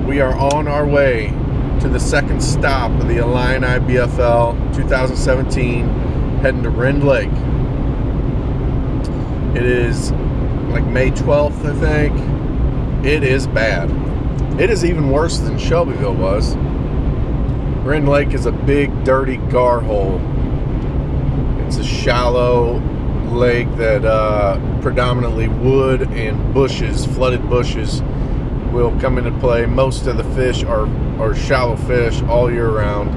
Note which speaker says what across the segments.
Speaker 1: We are on our way to the second stop of the Illini BFL 2017, heading to Rend Lake. It is like May 12th, I think. It is bad. It is even worse than Shelbyville was. Rend Lake is a big, dirty gar hole. It's a shallow lake that predominantly wood and bushes, flooded bushes, will come into play. Most of the fish are shallow fish all year round.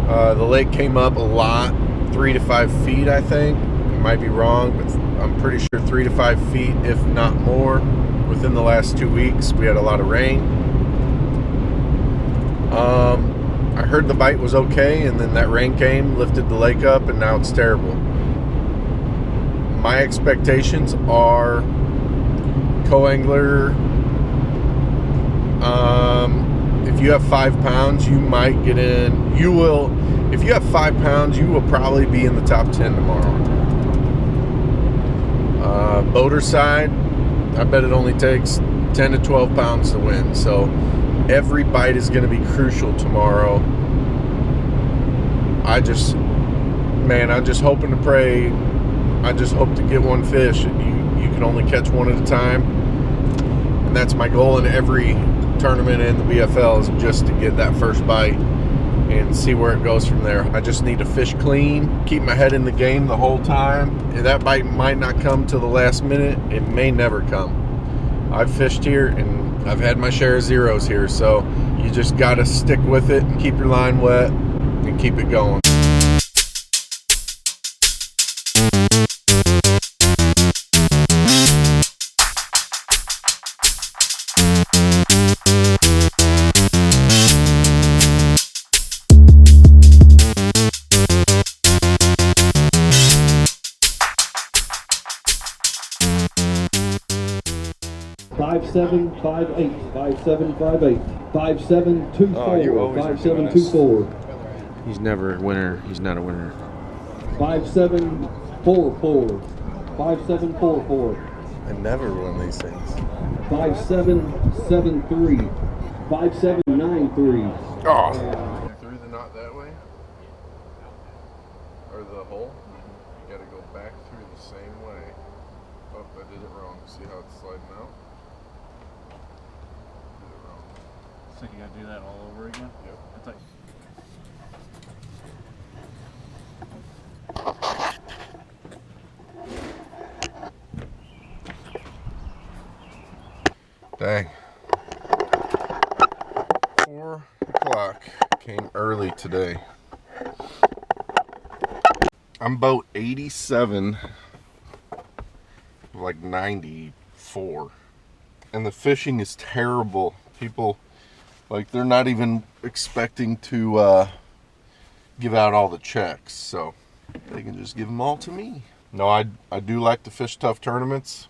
Speaker 1: The lake came up a lot, 3 to 5 feet, I think. I might be wrong, but I'm pretty sure 3 to 5 feet, if not more, within the last 2 weeks. We had a lot of rain. I heard the bite was okay, and then that rain came, lifted the lake up, and now it's terrible. My expectations are co-angler. If you have 5 pounds, you might get in. You will, if you have 5 pounds, you will probably be in the top 10 tomorrow. Boater side, I bet it only takes 10 to 12 pounds to win. So every bite is going to be crucial tomorrow. I'm just hoping to pray. I just hope to get one fish. You can only catch one at a time. And that's my goal in every tournament in the BFL, is just to get that first bite and see where it goes from there. I just need to fish clean, keep my head in the game the whole time. And that bite might not come till the last minute. It may never come. I've fished here and I've had my share of zeros here, so you just got to stick with it and keep your line wet and keep it going.
Speaker 2: Seven 5 8 5 7 5 8 5 7 2 4 5 7 2 4.
Speaker 1: He's never a winner. He's not a winner.
Speaker 2: 5 7 4 4 5 7 4 4.
Speaker 1: I never win these things.
Speaker 2: 5 7 7 3 5 7 9 3.
Speaker 1: Oh. Through the knot that way, or the hole. You got to go back through the same way. Oh, I did it wrong. See how it's sliding out?
Speaker 3: So you gotta do that all over again?
Speaker 1: Yep.
Speaker 3: That's like...
Speaker 1: Dang. 4 o'clock. Came early today. I'm about 87, like 94. And the fishing is terrible. People, like, they're not even expecting to give out all the checks, so they can just give them all to me. No, I do like to fish tough tournaments.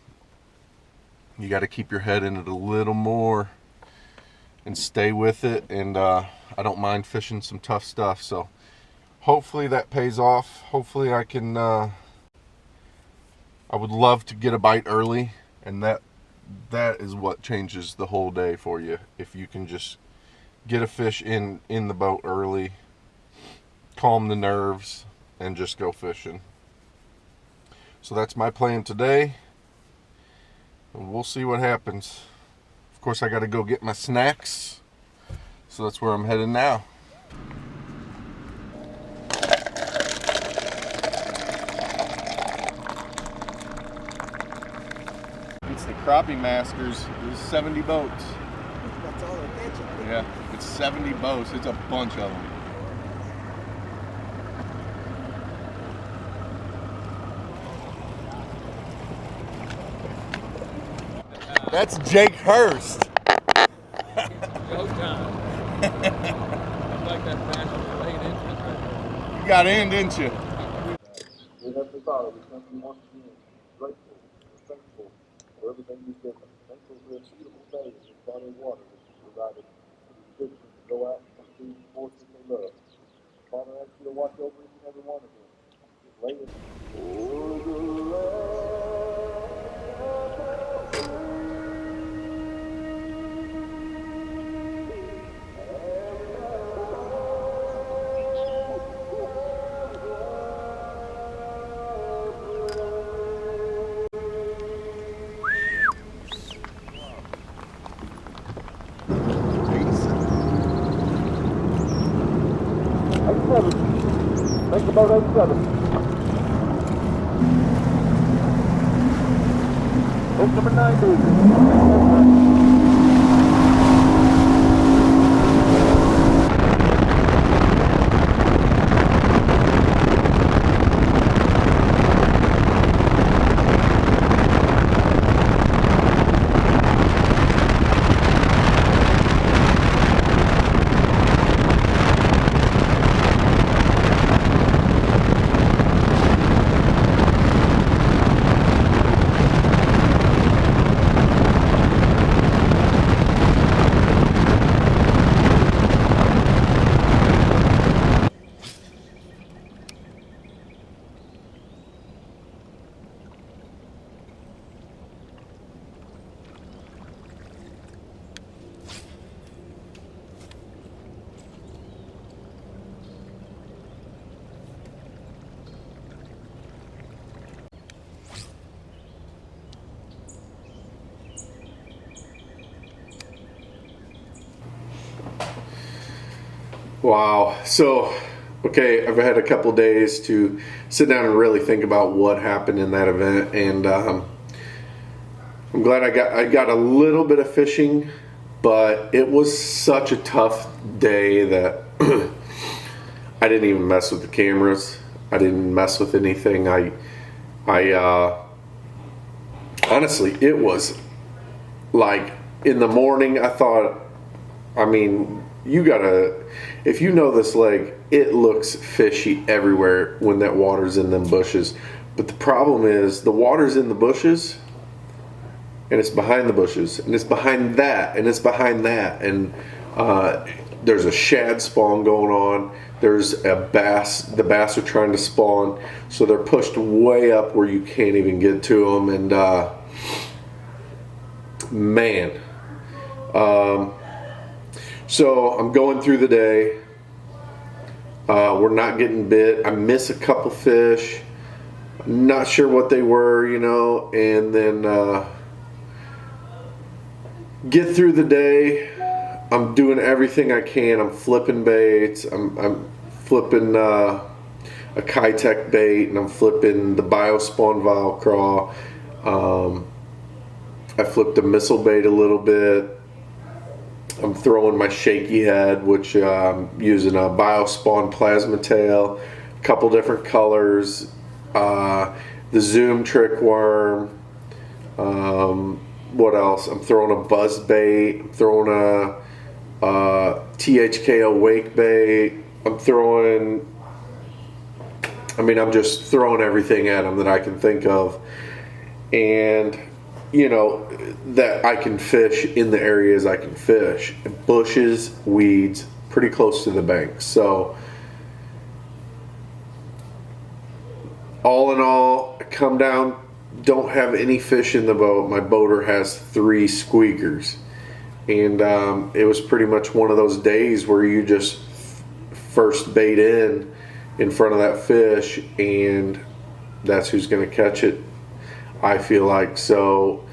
Speaker 1: You got to keep your head in it a little more and stay with it, and I don't mind fishing some tough stuff, so hopefully that pays off. Hopefully I can, I would love to get a bite early, and that is what changes the whole day for you. If you can just get a fish in the boat early, calm the nerves, and just go fishing. So that's my plan today, and we'll see what happens. Of course, I got to go get my snacks, so that's where I'm headed now. It's the crappie maskers. There's 70 boats.
Speaker 4: That's all they're catching.
Speaker 1: Yeah, it's 70 boats. It's a bunch of them. That's Jake Hurst.
Speaker 3: Go time. I like that fashion late entrance right there.
Speaker 1: You got in, didn't you?
Speaker 5: We have the Father, we come to you once again, grateful, thankful for everything you've given us. Thankful for a suitable day in this body of water that you provided for the Christians to go out and pursue the sports that they love. Father, I ask you to watch over each and every one of them. Just lay it. Make the boat 87. Boat number 90.
Speaker 6: Wow. So, okay, I've had a couple days to sit down and really think about what happened in that event, and I'm glad I got a little bit of fishing, but it was such a tough day that I didn't even mess with the cameras. I didn't mess with anything. I honestly, it was like in the morning. I thought, I mean, you gotta, if you know this lake, it looks fishy everywhere when that water's in them bushes. But the problem is the water's in the bushes, and it's behind the bushes, and it's behind that, and it's behind that, and there's a shad spawn going on. There's a bass. The bass are trying to spawn, so they're pushed way up where you can't even get to them. And man, so I'm going through the day. We're not getting bit. I miss a couple fish. Not sure what they were, you know, and then get through the day. I'm doing everything I can. I'm flipping baits. I'm flipping a Kitech bait, and I'm flipping the Biospawn Vile Craw. I flipped a missile bait a little bit. I'm throwing my shaky head, which I'm using a Biospawn Plasma Tail, a couple different colors, the Zoom Trick Worm. What else? I'm throwing a buzz bait. I'm throwing a THKO wake bait. I'm just throwing everything at them that I can think of, and you know that I can fish in the areas I can fish: bushes, weeds, pretty close to the bank. So all in all, I come down, don't have any fish in the boat. My boater has 3 squeakers. And it was pretty much one of those days where you just first bait in front of that fish, and that's who's going to catch it, I feel like. So,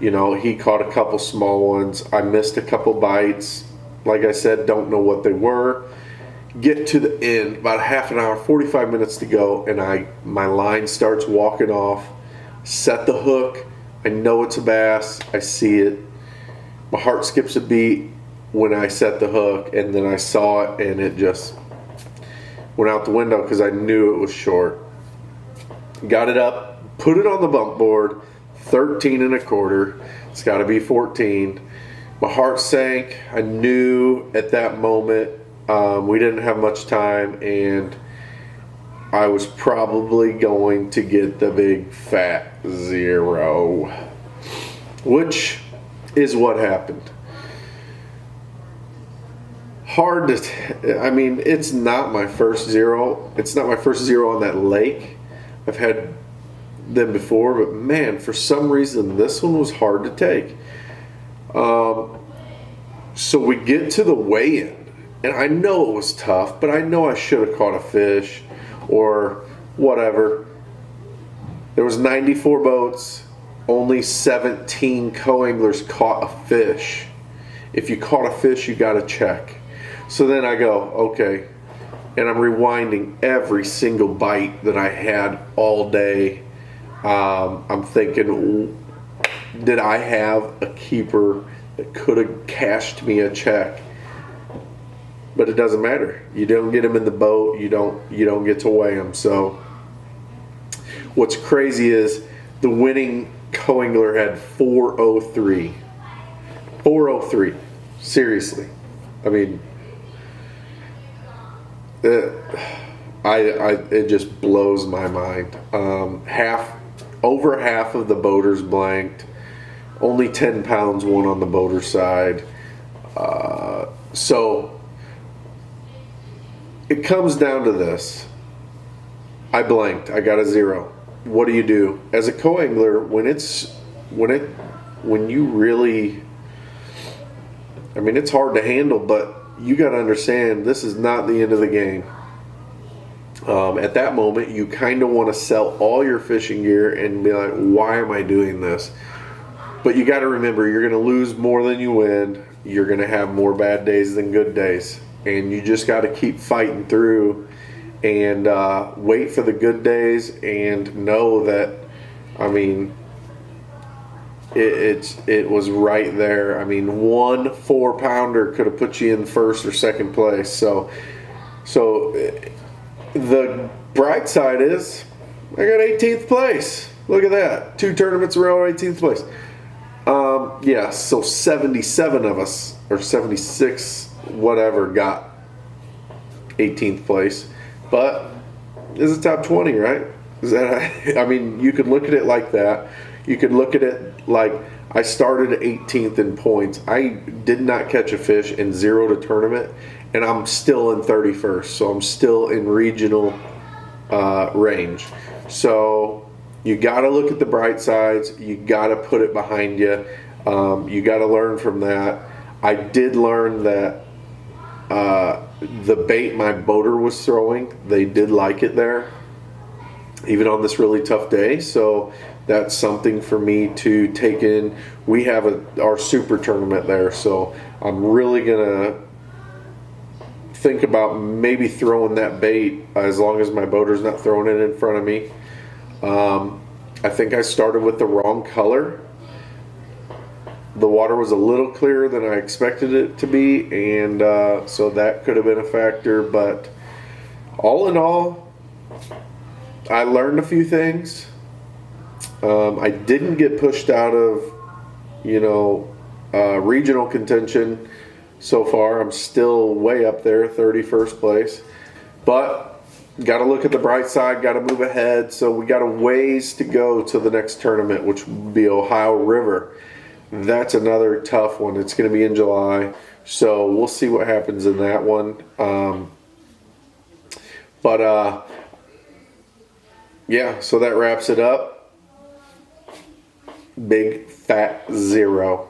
Speaker 6: you know, he caught a couple small ones. I missed a couple bites. Like I said, don't know what they were. Get to the end, about a half an hour, 45 minutes to go, and my line starts walking off. Set the hook. I know it's a bass. I see it. My heart skips a beat when I set the hook, and then I saw it, and it just went out the window because I knew it was short. Got it up, put it on the bump board, 13 1/4. It's got to be 14. My heart sank. I knew at that moment we didn't have much time, and I was probably going to get the big fat 0, which is what happened. Hard to, I mean, it's not my first 0. It's not my first 0 on that lake. I've had them before, but man, for some reason, this one was hard to take. So we get to the weigh-in, and I know it was tough, but I know I should have caught a fish or whatever. There was 94 boats. Only 17 co-anglers caught a fish. If you caught a fish, you got to check. So then I go, okay, and I'm rewinding every single bite that I had all day. I'm thinking, did I have a keeper that could have cashed me a check? But it doesn't matter. You don't get them in the boat. You don't get to weigh them. So what's crazy is the winning co-angler had 403. 403. Seriously. I mean, it just blows my mind. Over half of the boaters blanked. Only 10 pounds won on the boater side. So it comes down to this. I blanked. I got a 0. What do you do as a co-angler when you really? I mean, it's hard to handle, but you got to understand this is not the end of the game. At that moment, you kind of want to sell all your fishing gear and be like, why am I doing this? But you got to remember, you're going to lose more than you win. You're going to have more bad days than good days. And you just got to keep fighting through and wait for the good days and know that, I mean, it was right there. I mean, 1 4-pounder could have put you in first or second place. So the bright side is I got 18th place. Look at that. 2 tournaments in a row, 18th place. Yeah, so 77 of us, or 76, whatever, got 18th place. But it's a top 20, right? Is that? I mean, you could look at it like that. You could look at it like I started 18th in points. I did not catch a fish in 0 to tournament, and I'm still in 31st. So I'm still in regional range. So you got to look at the bright sides. You got to put it behind you. You got to learn from that. I did learn that the bait my boater was throwing, they did like it there, even on this really tough day. So that's something for me to take in. We have our super tournament there, so I'm really gonna think about maybe throwing that bait as long as my boater's not throwing it in front of me. I think I started with the wrong color. The water was a little clearer than I expected it to be, and so that could have been a factor. But all in all, I learned a few things. I didn't get pushed out of, regional contention so far. I'm still way up there, 31st place. But got to look at the bright side, got to move ahead. So we got a ways to go to the next tournament, which will be Ohio River. That's another tough one. It's going to be in July. So we'll see what happens in that one. Yeah, so that wraps it up. Big fat 0.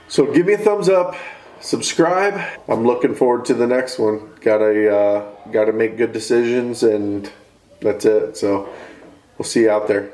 Speaker 6: So give me a thumbs up, subscribe. I'm looking forward to the next one. Gotta make good decisions, and that's it. So we'll see you out there.